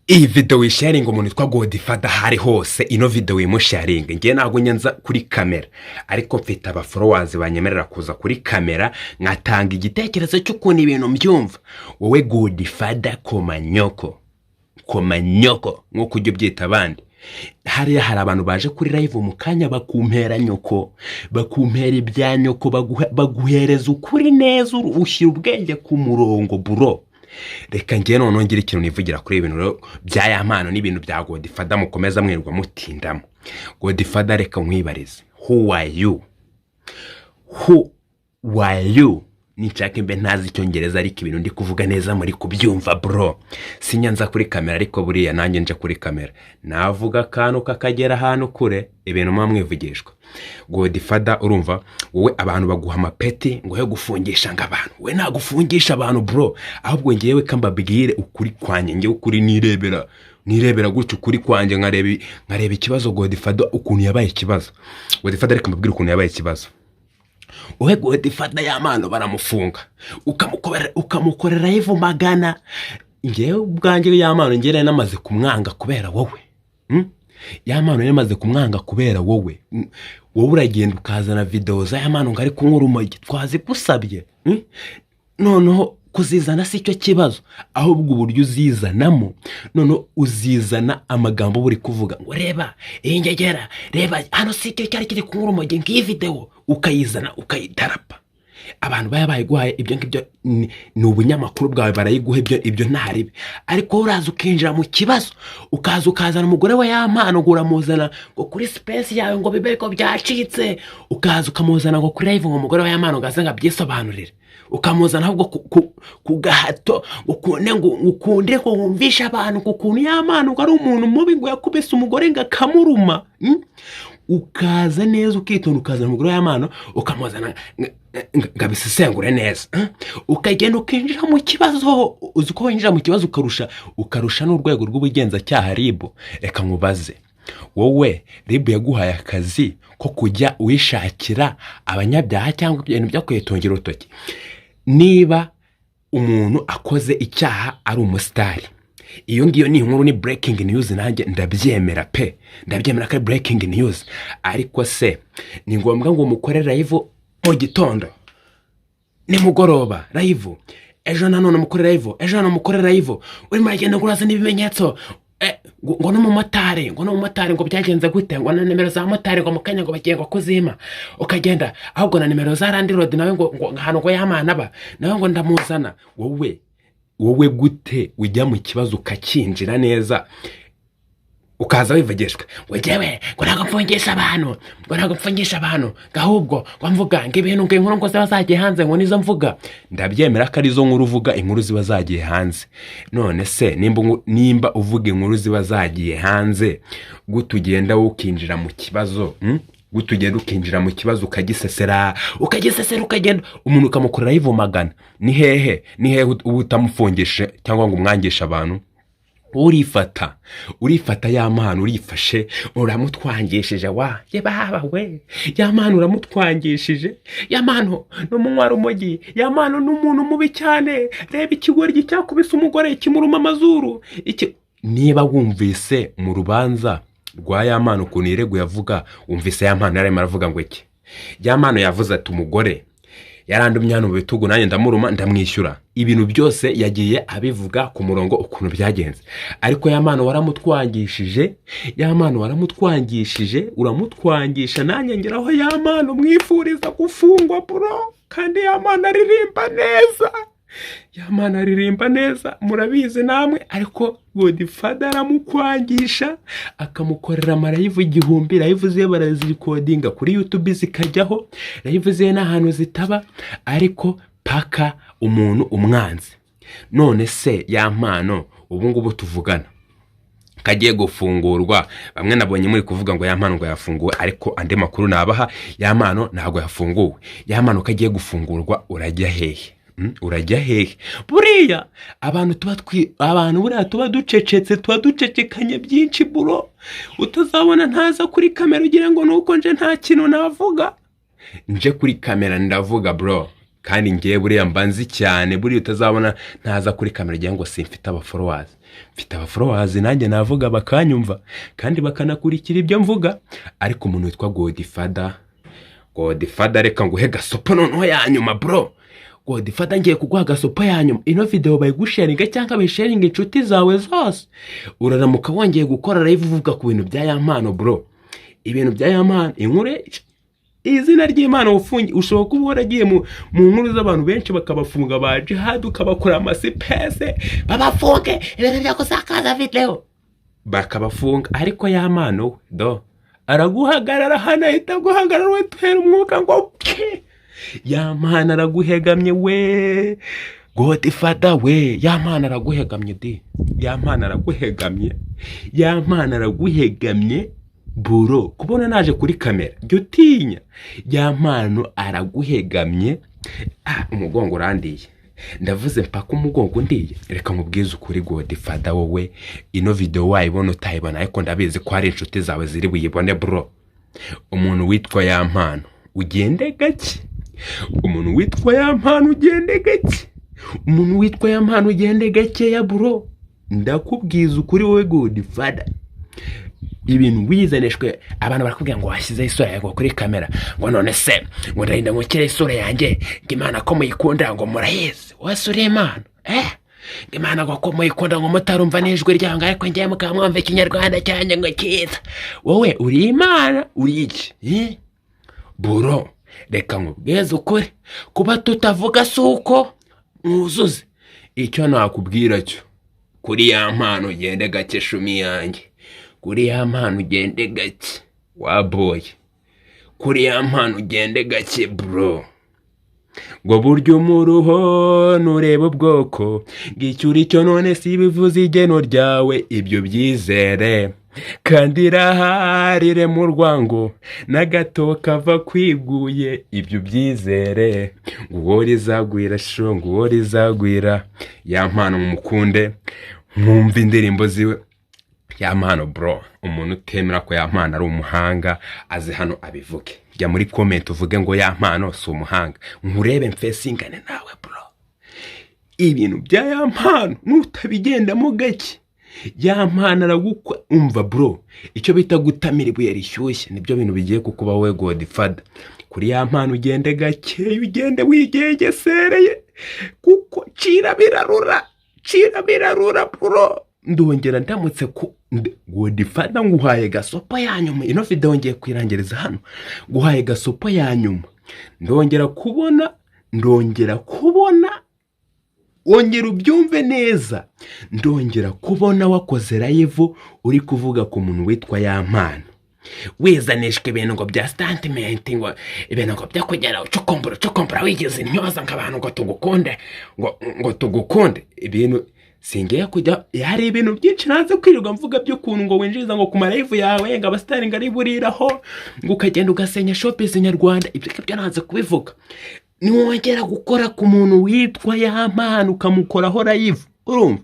Iyi video wisharinga umuntu witwa Godfather hari hose ino video wimusharinga ngiye nago nyanza kuri kamera ariko mfite aba followers banyemerera kuza kuri kamera nkatanga igitekerezo cy'ukuntu ibintu mbyumva wowe Godfather komanyoko nkuko ujye byita abandi hari abantu baje kuri live mu kanya bakumpera nyoko bakumpera ibya nyoko baguhereza ukuri neza ushyira ubwenge ku murongo bro. Reka ngiye none ngira ikintu nivugira kuri ibintu byaya mpano n'ibintu bya Godfather mukomeza mwirwa mutindamo. Godfather reka nkwibarize, who are you? Nichake mbe ntazi icyongereza ariko ibintu ndi kuvuga neza muri kubyumva bro. Sinyanza kuri kamera ariko buriya nanjye nje kuri kamera navuga kantu kakagera hano kure ibintu mwamwivugishwa. Godfather urumva wowe abantu baguha amapeti ngo yo gufungisha ngabantu, we nta gufungisha abantu bro, ahubwo ngiyewe kambabwire ukuri kwanye, ngiye ukuri nirebera gutyo ukuri kwanje nkareba ikibazo Godfather ukuntu yabaye ikibazo. Godfather reka mbabwire ukuntu yabaye ikibazo. Uwe Godfather y'amano baramufunga ukamukorera live magana, ngewe ubwanjye y'amano ngere namaze kumwanga kubera wowe. Y'amano yamaze kumwanga kubera wowe uragenda ukazana video za y'amano ngari kunkura umogi twazi gusabye. Noneho kuzizana si cyo kibazo, ahubwo uburyo uzizanamo noneho uzizana amagambo buri kuvuga ngo reba ingegera reba hano si cyo cyari kiri kunkura umogi ngiyi video ukayizana ukayitarapa. Abantu bayiguhaye ibyo ngibyo ni ubunyamakuru bwawe barayiguha ibyo ntaribe, ariko uraza ukinjira mu kibazo ukazana umugore we y'amano guramuzana ngo kuri space yawe ngo bibe ko byacitse, ukaza ukamuzana ngo kuri live ngo umugore we y'amano gazanga byisobanurire, ukamuzana ahubwo ku gahato ukunde ko wumvisha abantu kukuntu y'amano ari umuntu mubi ngo yakubise umugore ngakamuruma. Ukaza neza ukitonda ukazana umugore y'amano ukamuzana ngabisesengure neza, ukagenda ukinjira mu kibazo. Uziko winjira mu kibazo ukarusha n'urwego rw'ubugenzacyaha RIB. Reka nkubaze wowe, RIB yaguhaye akazi ko kujya wishakira abanyabyaha cyangwa ibintu byo kwitongera urutoki. Niba umuntu akoze icyaha ari umusitari, iyo ngiyo ni inkuru, ni breaking news, nanjye ndabyemera pe, ndabyemera ko breaking news. Ariko se ni ngombwa ngo mukorere live mu gitondo, ni mugoroba live, ejo nanone mukorere live, ejo nanone mukorere live, uri magenda guraza n'ibimenyetso ngo no mu motari ngo byagenze gute, ngo na nimero za motari ngo mukanya ngo bagiye ngo kuzima, ukagenda ahubwo na nimero za Land Road nawe ngo hano ngo y'amana ba nawe ngo ndamuzana. Wowe gute ujya mu kibazo ukakinjira neza ukaza wivugishwa ngo jewe ngo ntago mfungisha abantu gahubwo ngo mvuga ngo ibintu ngo inkuru ngo zagiye hanze ngo nizo mvuga. Ndabyemera ko arizo nkuru uvuga, inkuru ziba zagiye hanze. None se nimba uvuga inkuru ziba zagiye hanze gutugenda ukinjira mu kibazo, gutugenda ukinjira mu kibazo ukagisesera ukagenda umuntu ukamukorera live magana, ni hehe ubutamufungishe cyangwa ngo umwangisha abantu. Urifata y'amano urifashe uramutwangishije yebaba we y'amano uramutwangishije. Y'amano n'umunywa umogi, y'amano n'umuntu mubi cyane, reba ikigoryi cyakubise umugore kimuruma amazuru. Niba wumvise mu rubanza rwa y'amano ukuntu yireguye avuga, wumvise y'amano yarimo aravuga ngo iki? Y'amano yavuze ati umugore yarandumye hano mu bitugu nanjye ndamuruma ndamwishyura. Ibintu byose yagiye abivuga ku murongo ukuntu byagenze, ariko y'amano waramutwangishije, uramutwangisha nanjye ngeraho y'amano mwifuriza gufungwa bro. Kandi y'amano aririmba neza, murabizi namwe. Ariko Godfather aramukwangisha akamukorera amarayivu igihumbi, live ziye barazikodinga kuri YouTube zikajyaho, live ziye n'ahantu zitaba, ariko paka umuntu umwanzi. None se y'amano ubu ngubu tuvugana kagiye gufungurwa, bamwe nabonye muri kuvuga ngo y'amano ngo yafunguwe, ariko andi makuru nabaha y'amano ntago yafunguwe. Y'amano kagiye gufungurwa urajya hehe? Buriya abantu buriya tuba ducecekanye byinshi buro, utazabona ntaza kuri kamera ugira ngo nuko nje nta kintu navuga. Nje kuri kamera ndavuga bro, kandi ngiye buriya mbanzi cyane, buriya utazabona ntaza kuri kamera igihe ngo simfite abafollowers. Mfite abafollowers nanjye navuga bakanyumva kandi bakanakurikira ibyo mvuga. Ariko umuntu witwa Godfather reka nguhe gasopo noneho yanyuma bro. Godfather ngiye kuguha gasopo yanyuma. Ino video bayigusharinga cyangwa bayisharinga inshuti zawe zose. Uraramuka wongeye gukora live uvuga ku bintu bya ya mpano bro. Ibintu bya ya mpano inkure izina ry'Imana ufungi ushobora kuba waragiye mu nkuru z'abantu benshi bakabafunga ba jihad ukabakora amasipese babafunge ibintu byo kusakaza video bakabafunga. Ariko ya mpano do araguhagarara hano ahita guhagarara we tuhera umwuka ngo ya mpano araguhegamye we Godfather we. Ya mpano araguhegamye di, ya mpano araguhegamye buro. Kubona naje kuri kamera jyo tinya, ya mpano araguhegamye. Umugongo urandiye, ndavuze mpaka umugongo ndiye. Reka nkubwize ukuri Godfather wowe, ino video wayibona utayibona ariko ndabizi ko hari inshuti zawe ziri buyibone bro. Umuntu witwa ya mpano ugende gake, umuntu witwa ya mpano ugende gake ya bro. Ndakubwiza ukuri wowe Godfather, ibintu wizaneshwe abantu barakubwira ngo washyize isura yawe kuri kamera, ngo none se ngo ndarinda ngo kire isura yanjye ngimana ko muyikunda ngo murayizi wasure Imana ngimana ko muyikunda ngo mutarumva n'ijwi ryanga ariko ngiye mukamwumva ikinyarwanda cyanjye ngo kiza. Wowe uri Imana uri iki buro? Reka nkubweze ukuri, kuba tutavuga suko mwuzuze. Icyo nakubwira cyo kuri ya mpano ugende gake shumi yanjye, kuri ya mpano ugende gake wa boy, kuri ya mpano ugende gake bro. Ngo buryo umuruho nureba ubwoko ngicyo cyo none si bivuze igeno ryawe, ibyo byizere kandi raharire mu rwango n'agato kava kwiguye, ibyo byizere ngo rizagwira sho, ngo rizagwira. Ya mpano mumukunde mwumva indirimbo ziwe. Ya mpano bro, umuntu utemera ko ya mpano ari umuhanga aze hano abivuge. Jya muri comment uvuge ngo ya mpano si umuhanga, nkurebe mfesingane nawe bro. Ibintu bya ya mpano nutabigendamo gake, ya mpano aragukwa. Umva bro, icyo bita gutamira ibuye rishyushye nibyo bintu bigiye kukuba wowe Godfather. Kuri ya mpano ugende gake, ugende wigengesereye kuko cira birarura bro. Ndongera ndamutse ku Godfather nguhaye gasopo yanyuma. Ino video ngiye kwirangiriza hano, guhaye gasopo yanyuma. Ndongera kubona ongera ubyumve neza, ndongera kubona wakoze live uri kuvuga ku muntu witwa ya mpano. Wizanishwe ibintu ngo bya statement, ngo ibintu ngo bya kugera ucokombora wigeze intyoza nk'abantu ngo tugukunde, ngo tugukunde. Ibintu singiye kujya, hari ibintu byinshi naze kwirirwa mvuga by'ukuntu ngo winjiza ngo ku live yawe ngo abastari ngari buriraho ngo ukagenda ugasenya shopping nyarwanda. Ibyo naze kubivuga. Niwongera gukora ku muntu witwa ya mpano ukamukoraho live, urumva,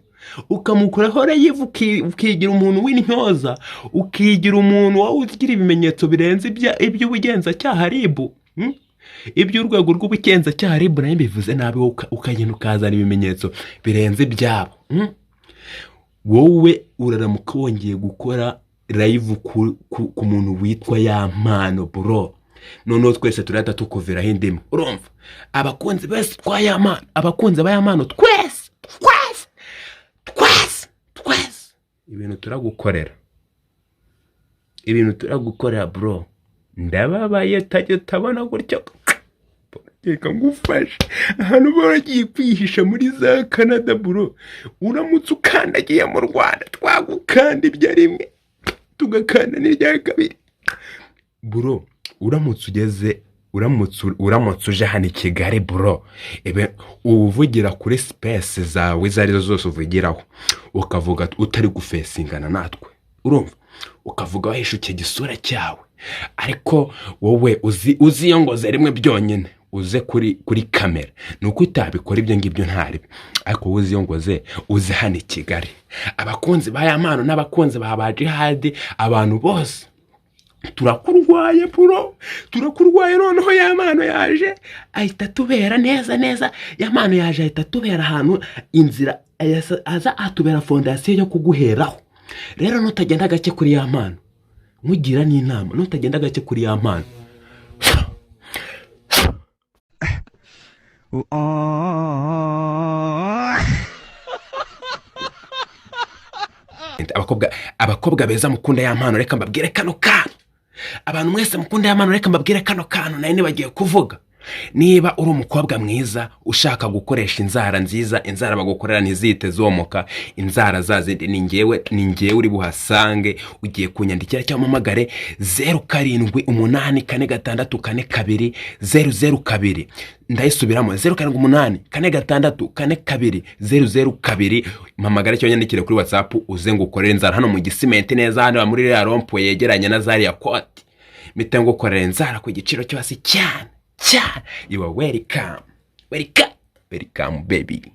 ukamukoraho live ukigira umuntu w'intyoza, ukigira umuntu wowe ugira ibimenyetso birenze iby'ubugenzacyaha RIB, iby'urwego rw'ubugenzacyaha RIB nayo bivuze nabi, ukagenda ukazana ibimenyetso birenze ibyabo. Wowe uraramuka wongeye gukora live ku muntu witwa ya mpano bro, noneho twese turahita tukuviraho indimi. Urumva, abakunzi bose twa ya mpano, abakunzi ba ya mpano twese ibintu turagukorera bro. Ndababaye tajya tabona gutyo. Reka ngufashe, ahantu baragiye kwihisha muri za Canada bro. Uramutse ukandagiye mu Rwanda twagukanda ibya rimwe tugakanda n'irya kabiri bro. Uramutse uje hano i Kigali bro, uvugira kuri space zawe zarizo zose uvugiraho, ukavuga utari gufesingana natwe, urumva, ukavuga wahisha icyo gisura cyawe. Ariko wowe uzi iyo ngoze rimwe byonyine, uze kuri kamera, nuko utabikora ibyo ngibyo ntaribi. Ariko uzi iyo ngoze uze hano i Kigali, abakunzi ba ya mpano n'abakunzi ba jihad, abantu bose turakurwaye bro, turakurwaye. Noneho ya mano yaje ahita tubera neza, ya mano yaje ahita tubera ahantu inzira aza atubera fondasiyo yo kuguheraho. Rero nutagenda gake kuri ya mano, mugira n'inama, nutagenda gake kuri ya mano. Abakobwa beza mukunda ya mpano, reka mbabwire kano kantu. Abantu mwese mukunda ya mpano, reka mbabwire kano kantu nari nibagiye kuvuga. Niba uri umukobwa mwiza ushaka gukoresha inzara nziza, inzara bagukorera ntizite zomoka, inzara zazindi ni ngewe uri buhasange. Ugiye kunyandikira cyangwa mpamagare 0784644200. Ndayisubiramo 0784644200. Mpamagare cyangwa nyandikire kuri WhatsApp uze ngukorera inzara hano mu Gisimenti neza, hano muri ya rompo yegeranye na Zaria Court. Mite ngukorera inzara ku giciro cyo hasi cyane. You are welcome, baby.